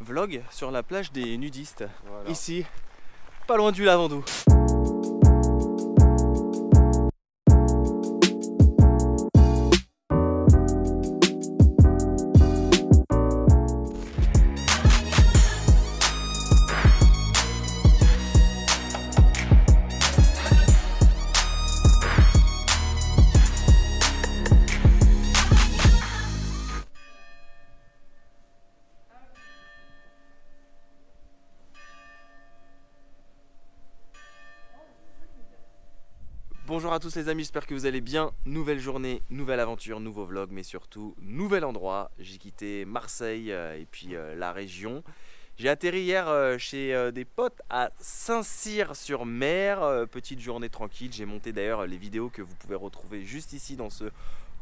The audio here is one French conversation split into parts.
vlog sur la plage des nudistes. Voilà. Ici, pas loin du Lavandou. Bonjour à tous les amis, j'espère que vous allez bien. Nouvelle journée, nouvelle aventure, nouveau vlog, mais surtout nouvel endroit. J'ai quitté Marseille et puis la région. J'ai atterri hier chez des potes à Saint-Cyr-sur-Mer. Petite journée tranquille. J'ai monté d'ailleurs les vidéos que vous pouvez retrouver juste ici dans ce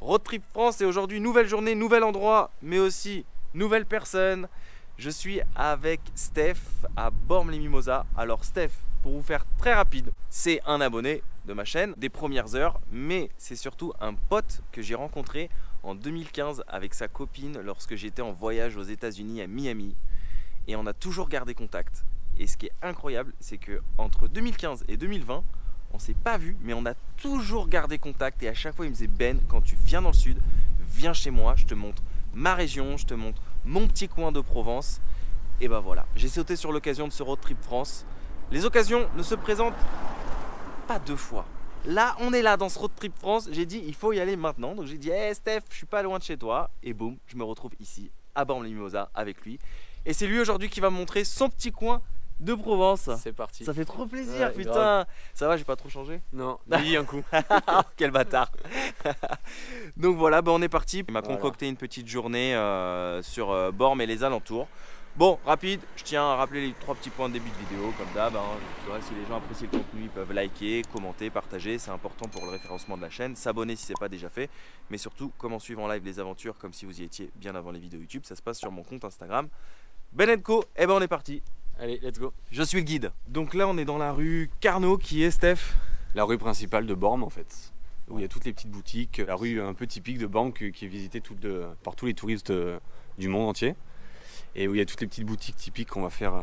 Road Trip France. Et aujourd'hui, nouvelle journée, nouvel endroit, mais aussi nouvelle personne. Je suis avec Steph à Bormes-les-Mimosas. Alors Steph, pour vous faire très rapide, c'est un abonné de ma chaîne des premières heures, mais c'est surtout un pote que j'ai rencontré en 2015 avec sa copine lorsque j'étais en voyage aux États-Unis à Miami, et on a toujours gardé contact. Et ce qui est incroyable, c'est que entre 2015 et 2020, on s'est pas vu, mais on a toujours gardé contact. Et à chaque fois, il me disait: Ben, quand tu viens dans le sud, viens chez moi, je te montre ma région, je te montre mon petit coin de Provence. Et ben voilà, j'ai sauté sur l'occasion de ce Road Trip France. Les occasions ne se présentent pas deux fois. Là, on est là dans ce Road Trip France. J'ai dit, il faut y aller maintenant. Donc j'ai dit: hey Steph, je suis pas loin de chez toi. Et boum, je me retrouve ici à Bormes-les-Mimosas avec lui. Et c'est lui aujourd'hui qui va me montrer son petit coin de Provence. C'est parti. Ça fait trop plaisir, Ouais, putain. grave. Ça va, j'ai pas trop changé? Non, dis un coup. Quel bâtard. Donc voilà, bah on est parti. Il m'a Voilà. concocté une petite journée sur Bormes et les alentours. Bon, rapide, je tiens à rappeler les trois petits points de début de vidéo, comme d'hab. Si les gens apprécient le contenu, ils peuvent liker, commenter, partager. C'est important pour le référencement de la chaîne. S'abonner si ce n'est pas déjà fait. Mais surtout, comment suivre en live les aventures comme si vous y étiez bien avant les vidéos YouTube. Ça se passe sur mon compte Instagram. Ben & Co, et ben on est parti. Allez, let's go. Je suis le guide. Donc là, on est dans la rue Carnot, qui est Steph. La rue principale de Bormes en fait, où il y a toutes les petites boutiques. La rue un peu typique de Bormes qui est visitée par tous les touristes du monde entier. Et où il y a toutes les petites boutiques typiques qu'on va faire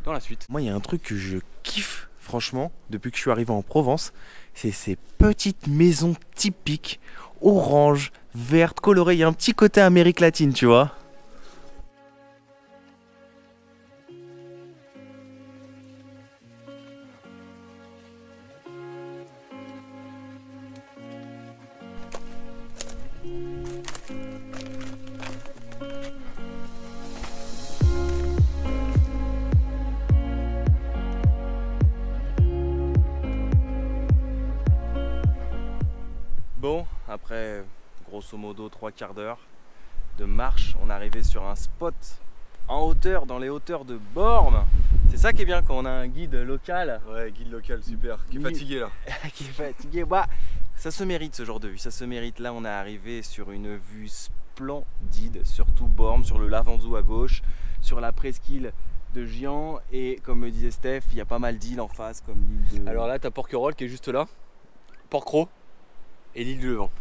dans la suite. Moi, il y a un truc que je kiffe, franchement, depuis que je suis arrivé en Provence, c'est ces petites maisons typiques, orange, vertes, colorées. Il y a un petit côté Amérique latine, tu vois. Bon, après grosso modo 3 quarts d'heure de marche, on est arrivé sur un spot en hauteur, dans les hauteurs de Bormes. C'est ça qui est bien quand on a un guide local. Ouais, guide local, super. Qui est fatigué là. Qui est fatigué. Bah, ça se mérite ce genre de vue, ça se mérite. Là, on est arrivé sur une vue splendide, sur tout Bormes, sur le Lavandou à gauche, sur la presqu'île de Giant, et comme me disait Steph, il y a pas mal d'îles en face, comme l'île de... Alors là, t'as Porquerolles qui est juste là, Porquerolles et l'île du Levant.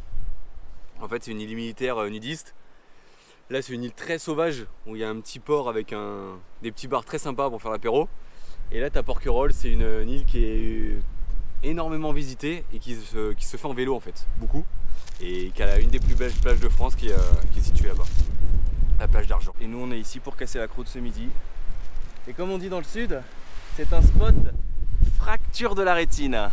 En fait, c'est une île militaire nudiste. Là, c'est une île très sauvage où il y a un petit port avec des petits bars très sympas pour faire l'apéro. Et là, t'as Porquerolles, c'est une île qui est énormément visitée et qui se fait en vélo en fait, beaucoup. Et qui a une des plus belles plages de France qui est située là-bas, la plage d'Argent. Et nous, on est ici pour casser la croûte ce midi. Et comme on dit dans le sud, c'est un spot fracture de la rétine.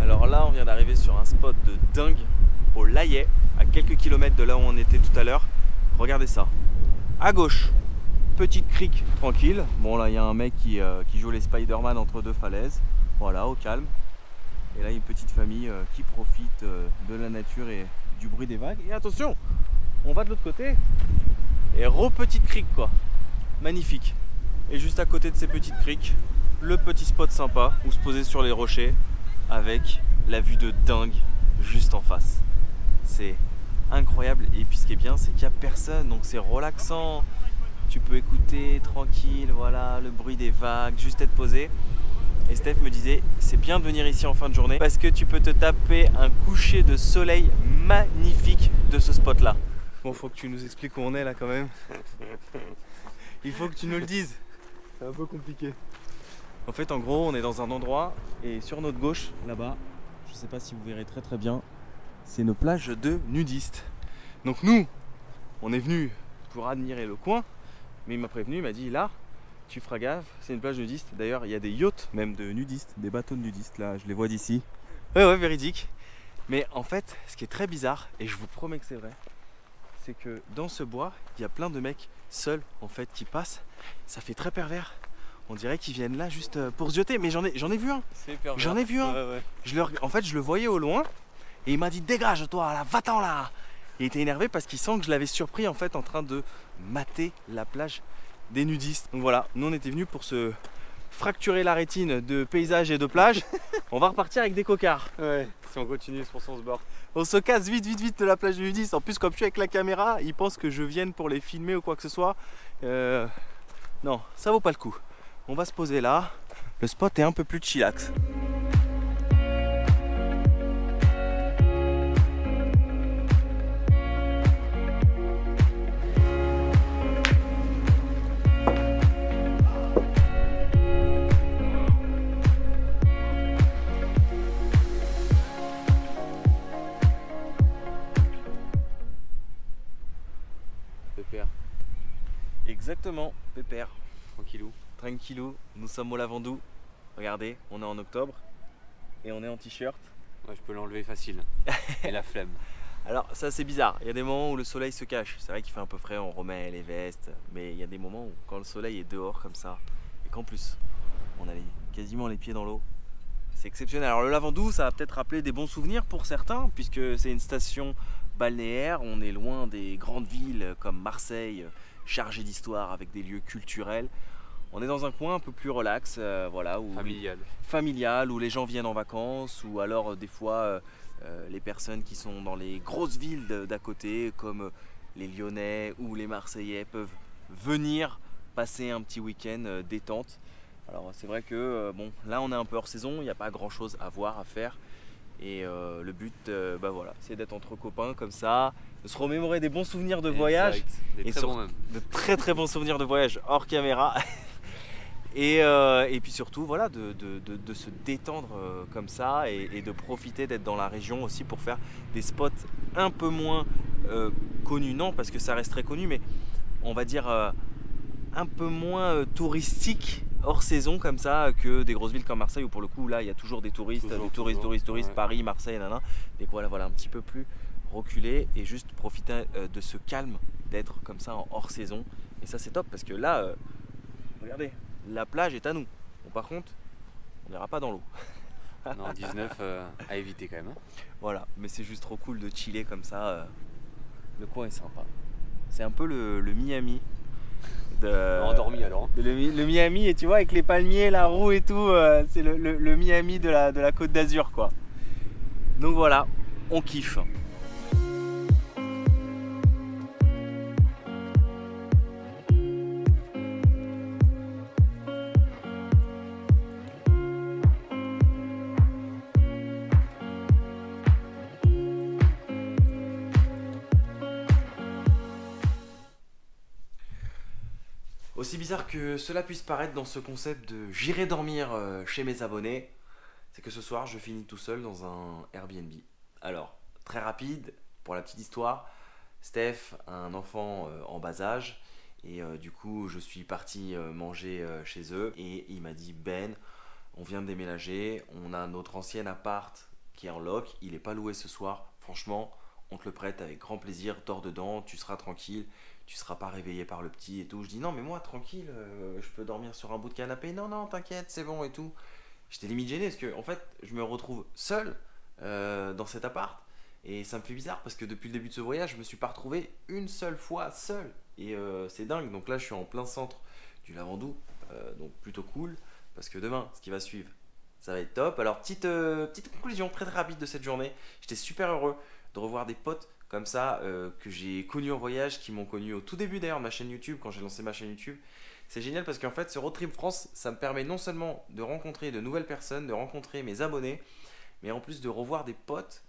Alors là, on vient d'arriver sur un spot de dingue au Layet, à quelques kilomètres de là où on était tout à l'heure. Regardez ça. À gauche, petite crique tranquille. Bon, là, il y a un mec qui joue les Spider-Man entre deux falaises. Voilà, au calme. Et là, une petite famille qui profite de la nature et du bruit des vagues. Et attention, on va de l'autre côté. Et petite crique, quoi. Magnifique. Et juste à côté de ces petites criques, le petit spot sympa où se poser sur les rochers avec la vue de dingue juste en face. C'est incroyable, et puis ce qui est bien, c'est qu'il n'y a personne, donc c'est relaxant. tu peux écouter tranquille, voilà, le bruit des vagues, juste être posé. Et Steph me disait, c'est bien de venir ici en fin de journée parce que tu peux te taper un coucher de soleil magnifique de ce spot là. Bon, faut que tu nous expliques où on est là quand même. Il faut que tu nous le dises. C'est un peu compliqué. En fait, en gros, on est dans un endroit et sur notre gauche, là-bas, je sais pas si vous verrez très bien, c'est nos plages de nudistes. Donc nous, on est venu pour admirer le coin, mais il m'a prévenu, il m'a dit là, tu feras gaffe, c'est une plage nudiste. D'ailleurs, il y a des yachts même de nudistes, des bateaux de nudistes là, je les vois d'ici. Ouais, véridique. Mais en fait, ce qui est très bizarre, et je vous promets que c'est vrai, c'est que dans ce bois, il y a plein de mecs seuls en fait qui passent. Ça fait très pervers. On dirait qu'ils viennent là juste pour se jeter, mais j'en ai vu un. C'est pervers. J'en ai vu un. Ouais. En fait, je le voyais au loin et il m'a dit dégage toi là, va-t'en là. Il était énervé parce qu'il sent que je l'avais surpris en fait en train de mater la plage des nudistes. Donc voilà, nous on était venus pour se fracturer la rétine de paysage et de plage. On va repartir avec des cocards. Ouais, si on continue, c'est pour ça on se barre. On se casse vite de la plage des nudistes. En plus, comme je suis avec la caméra, ils pensent que je vienne pour les filmer ou quoi que ce soit. Non, ça vaut pas le coup. On va se poser là. Le spot est un peu plus chillax. Pépère. Exactement, pépère. Tranquillou. Tranquillou, nous sommes au Lavandou. Regardez, on est en octobre et on est en t-shirt. Ouais, je peux l'enlever facile. Et la flemme. Alors ça c'est bizarre, il y a des moments où le soleil se cache. C'est vrai qu'il fait un peu frais, on remet les vestes. Mais il y a des moments où quand le soleil est dehors comme ça, et qu'en plus on a quasiment les pieds dans l'eau, c'est exceptionnel. Alors le Lavandou, ça va peut-être rappeler des bons souvenirs pour certains, puisque c'est une station balnéaire. On est loin des grandes villes comme Marseille, chargées d'histoire avec des lieux culturels. On est dans un coin un peu plus relax, voilà, familial, où les gens viennent en vacances, ou alors des fois les personnes qui sont dans les grosses villes d'à côté, comme les Lyonnais ou les Marseillais, peuvent venir passer un petit week-end détente. Alors c'est vrai que bon, là on est un peu hors saison, il n'y a pas grand chose à voir, à faire. Et le but, bah voilà, c'est d'être entre copains comme ça, de se remémorer des bons souvenirs de voyage. Des très bons même. De très bons souvenirs de voyage hors caméra. Et puis surtout, voilà, de se détendre comme ça et de profiter d'être dans la région aussi pour faire des spots un peu moins connus. Non, parce que ça reste très connu, mais on va dire un peu moins touristique hors saison comme ça que des grosses villes comme Marseille où pour le coup là il y a toujours des touristes, touristes, ouais. Paris, Marseille, nanana. Et voilà, un petit peu plus reculé et juste profiter de ce calme d'être comme ça en hors saison. Et ça c'est top parce que là, regardez, la plage est à nous. Bon, par contre, on n'ira pas dans l'eau. Non, 19 à éviter quand même. Hein. Voilà, mais c'est juste trop cool de chiller comme ça. Le coin est sympa. C'est un peu le Miami. Endormi alors. Hein. Le Miami, et tu vois, avec les palmiers, la roue et tout, c'est le Miami de la Côte d'Azur, quoi. Donc voilà, on kiffe. Aussi bizarre que cela puisse paraître dans ce concept de j'irai dormir chez mes abonnés, c'est que ce soir je finis tout seul dans un Airbnb. Alors, très rapide, pour la petite histoire, Steph a un enfant en bas âge et du coup je suis parti manger chez eux et il m'a dit Ben, on vient de déménager, on a notre ancien appart qui est en loc, il n'est pas loué ce soir, franchement on te le prête avec grand plaisir, dors dedans, tu seras tranquille. Tu seras pas réveillé par le petit et tout. Je dis non mais moi tranquille, je peux dormir sur un bout de canapé. Non t'inquiète c'est bon et tout. J'étais limite gêné parce que en fait je me retrouve seul dans cet appart et ça me fait bizarre parce que depuis le début de ce voyage je me suis pas retrouvé une seule fois seul et c'est dingue. Donc là je suis en plein centre du Lavandou, donc plutôt cool parce que demain ce qui va suivre ça va être top. Alors petite conclusion très rapide de cette journée, j'étais super heureux de revoir des potes comme ça que j'ai connus en voyage, qui m'ont connu au tout début d'ailleurs de ma chaîne YouTube, quand j'ai lancé ma chaîne YouTube. C'est génial parce qu'en fait ce Road Trip France, ça me permet non seulement de rencontrer de nouvelles personnes, de rencontrer mes abonnés, mais en plus de revoir des potes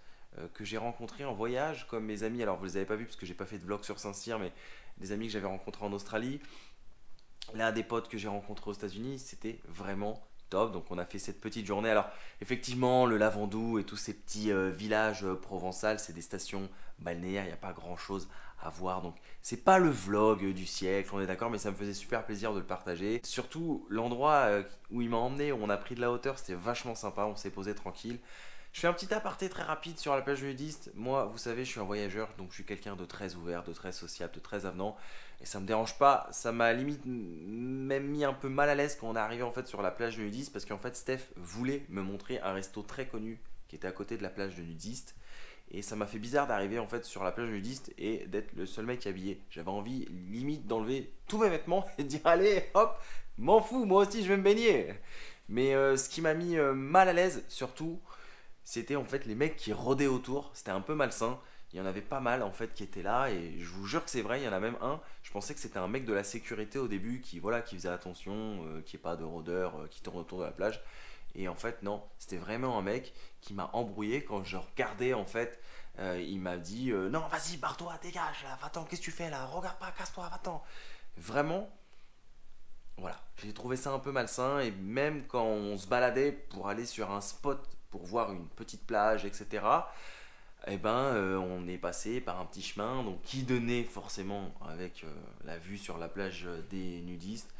que j'ai rencontrés en voyage, comme mes amis. Alors vous les avez pas vus parce que j'ai pas fait de vlog sur Saint-Cyr, mais des amis que j'avais rencontrés en Australie. L'un des potes que j'ai rencontré aux États-Unis, c'était vraiment top. Donc on a fait cette petite journée. Alors effectivement, le Lavandou et tous ces petits villages provençaux, c'est des stations balnéaires, il n'y a pas grand chose à voir. Donc c'est pas le vlog du siècle, on est d'accord, mais ça me faisait super plaisir de le partager. Surtout l'endroit où il m'a emmené, où on a pris de la hauteur, c'était vachement sympa, on s'est posé tranquille. Je fais un petit aparté très rapide sur la plage nudiste. Moi, vous savez, je suis un voyageur, donc je suis quelqu'un de très ouvert, de très sociable, de très avenant. Et ça me dérange pas. Ça m'a limite même mis un peu mal à l'aise quand on est arrivé en fait sur la plage de nudiste, parce qu'en fait, Steph voulait me montrer un resto très connu qui était à côté de la plage de nudiste. Et ça m'a fait bizarre d'arriver en fait sur la plage nudiste et d'être le seul mec habillé. J'avais envie limite d'enlever tous mes vêtements et de dire allez hop, m'en fous, moi aussi je vais me baigner. Mais ce qui m'a mis mal à l'aise surtout, c'était en fait les mecs qui rôdaient autour. C'était un peu malsain. Il y en avait pas mal en fait qui étaient là et je vous jure que c'est vrai, il y en a même un. Je pensais que c'était un mec de la sécurité au début qui voilà qui faisait attention, qu'il n'y ait pas de rôdeurs qui tournent autour de la plage. Et en fait non, c'était vraiment un mec qui m'a embrouillé quand je regardais en fait. Il m'a dit non vas-y barre-toi, dégage là, va-t'en, qu'est-ce que tu fais là, regarde pas, casse-toi, va-t'en. Vraiment, voilà, j'ai trouvé ça un peu malsain et même quand on se baladait pour aller sur un spot pour voir une petite plage, etc. Eh ben, on est passé par un petit chemin donc qui donnait forcément avec la vue sur la plage des nudistes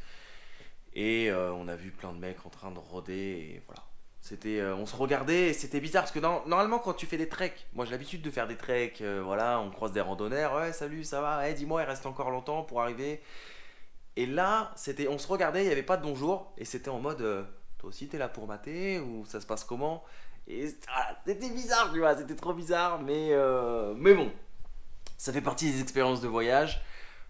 et on a vu plein de mecs en train de rôder et voilà. C'était, on se regardait et c'était bizarre parce que normalement quand tu fais des treks, moi j'ai l'habitude de faire des treks, voilà, on croise des randonneurs, ouais salut ça va, hey, dis-moi il reste encore longtemps pour arriver. Et là, c'était, on se regardait, il n'y avait pas de bonjour, et c'était en mode, toi aussi t'es là pour mater, ou ça se passe comment? Et voilà, c'était bizarre, tu vois, c'était trop bizarre, mais bon, ça fait partie des expériences de voyage.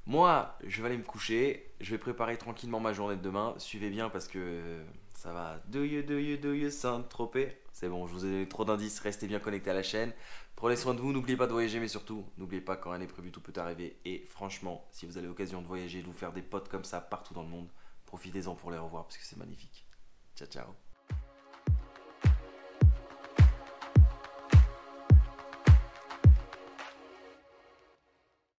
Moi, je vais aller me coucher, je vais préparer tranquillement ma journée de demain, suivez bien parce que ça va. Do you, Saint-Tropez? C'est bon, je vous ai donné trop d'indices, restez bien connectés à la chaîne. Prenez soin de vous, n'oubliez pas de voyager, mais surtout, n'oubliez pas quand rien n'est prévu, tout peut arriver. Et franchement, si vous avez l'occasion de voyager, de vous faire des potes comme ça partout dans le monde, profitez-en pour les revoir parce que c'est magnifique. Ciao, ciao.